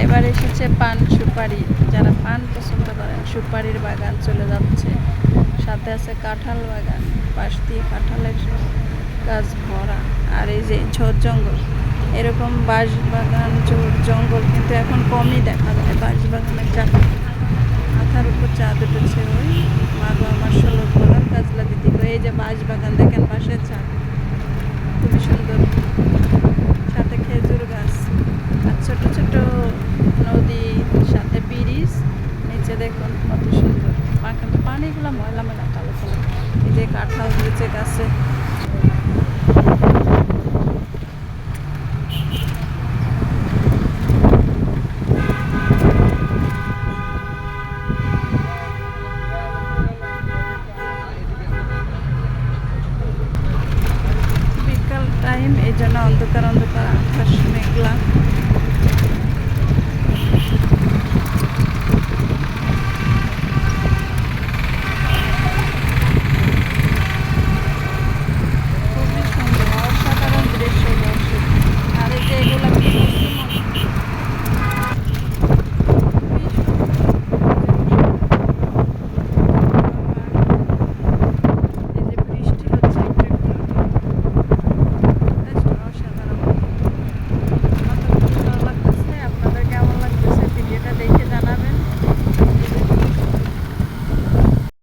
এবার এসেছে পান সুপারি, যারা পান পছন্দ করেন সুপারির বাগান চলে যাচ্ছে, সাথে আছে কাঁঠাল বাগান, পাশ দিয়ে কাঁঠালের গাছ ভরা। আর এই যে ঝোড় জঙ্গল, এরকম বাঁশ বাগান ঝোড় জঙ্গল কিন্তু এখন কমই দেখা যায়। বাঁশ বাগানের মাথার উপর চাঁদ উঠেছে, ওই মাগো আমার 16 গলার কাজলা দিদি গো। এই যে বাঁশ বাগান দেখেন, পাশে চাঁদ, খুবই সুন্দর, সাথে খেজুর গাছ আর ছোট ছোট নদী, সাথে ব্রিজ, নিচে দেখুন কত সুন্দর। কিন্তু পানিগুলো ময়লা ময়লা কালো কালো। এই যে কাঁঠাল হয়েছে গাছে।